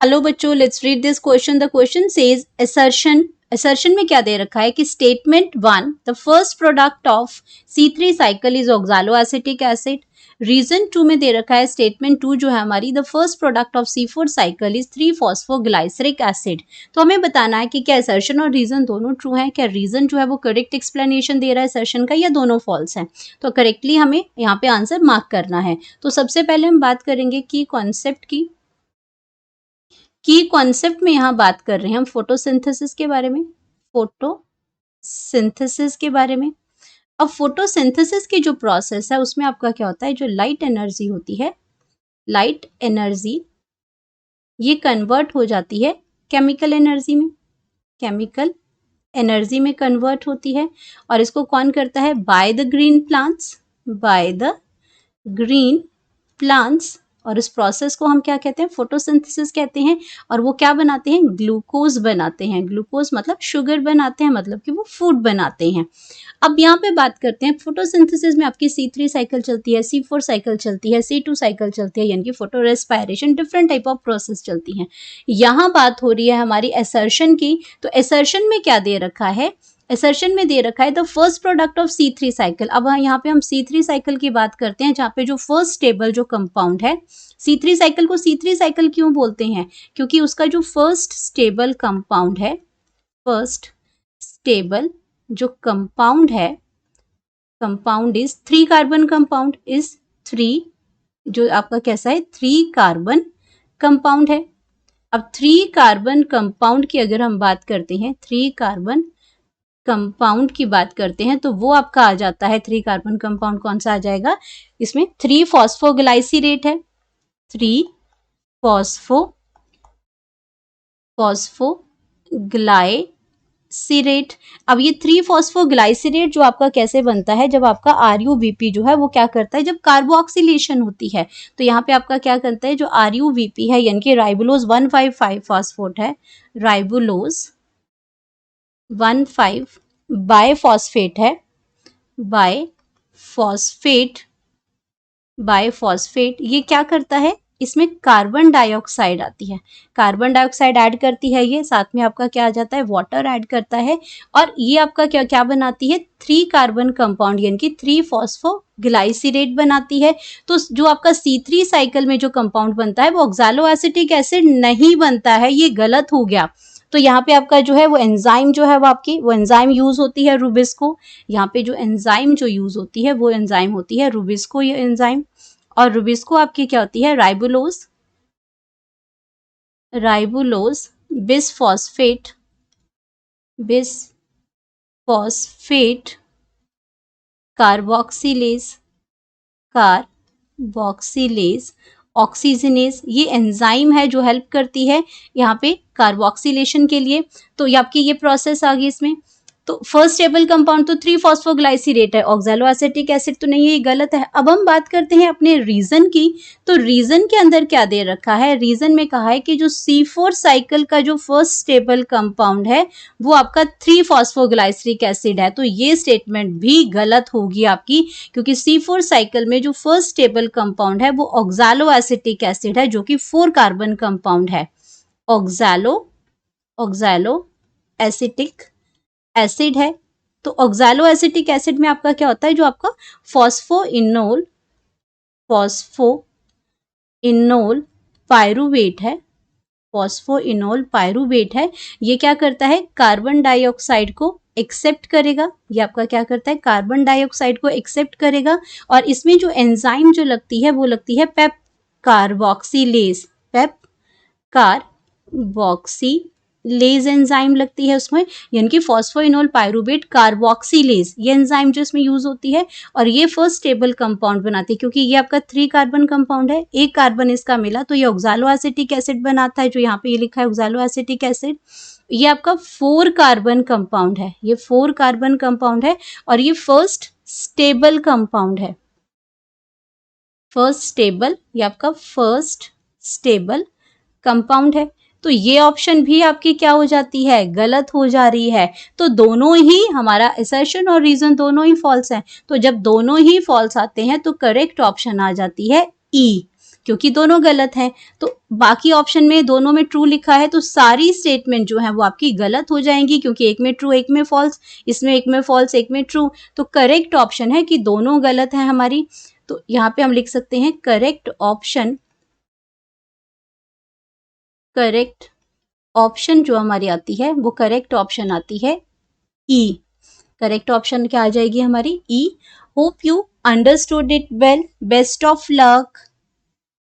Hello बच्चों, let's read this question. The question says assertion में क्या दे रखा है कि statement 1 the first product of C3 cycle is oxaloacetic acid. Reason 2 में दे रखा है स्टेटमेंट 2 जो है हमारी the first product of C4 cycle is three phosphoglyceric acid. तो हमें बताना है कि क्या असर्शन और रीजन दोनों ट्रू हैं, क्या रीजन जो है वो करेक्ट एक्सप्लेनेशन दे रहा है असर्शन का या दोनों फॉल्स हैं। तो करेक्टली हमें यहाँ पे आंसर मार्क करना है। तो सबसे पहले हम बात करेंगे की कॉन्सेप्ट की कॉन्सेप्ट में यहाँ बात कर रहे हैं हम फोटोसिंथेसिस के बारे में। फोटोसिंथेसिस के बारे में। अब फोटोसिंथेसिस की जो प्रोसेस है उसमें आपका क्या होता है, जो लाइट एनर्जी होती है, लाइट एनर्जी ये कन्वर्ट हो जाती है केमिकल एनर्जी में, केमिकल एनर्जी में कन्वर्ट होती है। और इसको कौन करता है, by the green plants, by the green plants. और इस प्रोसेस को हम क्या कहते हैं, फोटोसिंथेसिस कहते हैं। और वो क्या बनाते हैं, ग्लूकोज बनाते हैं। ग्लूकोज मतलब शुगर बनाते हैं, मतलब कि वो फूड बनाते हैं। अब यहाँ पे बात करते हैं फोटोसिंथेसिस में आपकी C3 साइकिल चलती है, C4 साइकिल चलती है, C2 साइकिल चलती है, यानी कि photo respiration, different type of process चलती हैं। यहाँ बात हो रही है हमारी असर्शन की। तो असर्शन में क्या दे रखा है, असर्शन में दे रखा है the first product of C3 cycle. अब यहाँ पे हम C3 साइकिल की बात करते हैं, जहाँ पे जो फर्स्ट स्टेबल जो कंपाउंड है, C3 साइकिल को C3 साइकिल क्यों बोलते हैं, क्योंकि उसका जो फर्स्ट स्टेबल कंपाउंड है, फर्स्ट स्टेबल जो कंपाउंड है, compound is 3 carbon compound, is 3, जो आपका कैसा है 3 कार्बन कंपाउंड है। अब 3 कार्बन कंपाउंड की अगर हम बात करते हैं, 3 कार्बन कंपाउंड की बात करते हैं, तो वो आपका आ जाता है 3 कार्बन कंपाउंड कौन सा आ जाएगा, इसमें 3 फॉस्फोग्लाइसिरेट है, 3 फॉस्फोग्लाइसिरेट। अब ये 3 फॉस्फोग्लाइसिरेट जो आपका कैसे बनता है, जब आपका RUBP जो है वो क्या करता है, जब कार्बोक्सिलेशन होती है। तो यहाँ पे आपका क्या करता है, जो RUBP है यानी कि राइबोलोज 1,5,5 फॉस्फोट है, राइबोलोज 1,5 बायफॉस्फेट है, बायफॉस्फेट ये क्या करता है, इसमें कार्बन डाइऑक्साइड आती है, कार्बन डाइऑक्साइड ऐड करती है, ये साथ में आपका क्या आ जाता है, वाटर ऐड करता है। और ये आपका क्या क्या बनाती है, 3 कार्बन कंपाउंड यानी कि 3 फॉस्फोग्लाइसिरेट बनाती है। तो जो आपका C3 साइकिल में जो कंपाउंड बनता है वो ऑक्सैलो एसिटिक एसिड नहीं बनता है, ये गलत हो गया। तो यहाँ पे आपका जो है वो एंजाइम जो है वो आपकी वो एंजाइम यूज होती है रुबिस्को। यहाँ पे जो एंजाइम जो यूज होती है वो एंजाइम होती है रुबिस्को, ये एंजाइम। और रुबिस्को आपकी क्या होती है, राइबोलोज बिसफॉस्फेट कार्बोक्सिलेज ऑक्सीजनेज, ये एंजाइम है जो हेल्प करती है यहाँ पे कार्बोक्सिलेशन के लिए। तो ये आपकी ये प्रोसेस आ गई इसमें। तो फर्स्ट स्टेबल कंपाउंड तो 3 फॉस्फोग्लाइसिरेट है, ऑक्सैलो एसिटिक एसिड तो नहीं है, ये गलत है। अब हम बात करते हैं अपने रीजन की। तो रीजन के अंदर क्या दे रखा है, रीजन में कहा है कि जो C4 साइकिल का जो फर्स्ट स्टेबल कंपाउंड है वो आपका 3 फॉस्फोग्लाइसरिक एसिड है। तो ये स्टेटमेंट भी गलत होगी आपकी, क्योंकि C4 साइकिल में जो फर्स्ट स्टेबल कंपाउंड है वो ऑक्सैलो एसिटिक एसिड है, जो कि 4 कार्बन कंपाउंड है, ऑक्सैलो एसिटिक एसिड है। तो ऑक्सैलो एसिटिक एसिड में आपका क्या होता है, जो आपका फॉस्फोइनोल पायरुवेट है, फॉस्फोइनोल पायरुवेट है, ये क्या करता है, कार्बन डाइऑक्साइड को एक्सेप्ट करेगा। ये आपका क्या करता है, कार्बन डाइऑक्साइड को एक्सेप्ट करेगा। और इसमें जो एंजाइम जो लगती है वो लगती है पेप कार्बोक्सिलेज एंजाइम लगती है उसमें, यानी कि फॉस्फोइनोल पायरुवेट कार्बोक्सिलेज, ये एंजाइम जो इसमें यूज होती है। और ये फर्स्ट स्टेबल कंपाउंड बनाती है, क्योंकि ये आपका 3 कार्बन कंपाउंड है, एक कार्बन इसका मिला तो ये ऑक्सैलो एसिटिक एसिड बनाता है, जो यहाँ पे ये लिखा है ऑक्सैलो एसिटिक एसिड। ये आपका 4 कार्बन कंपाउंड है, ये 4 कार्बन कंपाउंड है। और ये फर्स्ट स्टेबल कंपाउंड है, फर्स्ट स्टेबल, ये आपका फर्स्ट स्टेबल कंपाउंड है। तो ये ऑप्शन भी आपकी क्या हो जाती है, गलत हो जा रही है। तो दोनों ही हमारा असर्शन और रीजन दोनों ही फॉल्स हैं। तो जब दोनों ही फॉल्स आते हैं तो करेक्ट ऑप्शन आ जाती है ई। क्योंकि दोनों गलत हैं। तो बाकी ऑप्शन में दोनों में ट्रू लिखा है तो सारी स्टेटमेंट जो है वो आपकी गलत हो जाएंगी, क्योंकि एक में ट्रू एक में फॉल्स, इसमें एक में फॉल्स एक में ट्रू। तो करेक्ट ऑप्शन है कि दोनों गलत है हमारी। तो यहाँ पे हम लिख सकते हैं करेक्ट ऑप्शन जो हमारी आती है वो करेक्ट ऑप्शन आती है ई। करेक्ट ऑप्शन क्या आ जाएगी हमारी E. Hope you understood it well. Best of luck.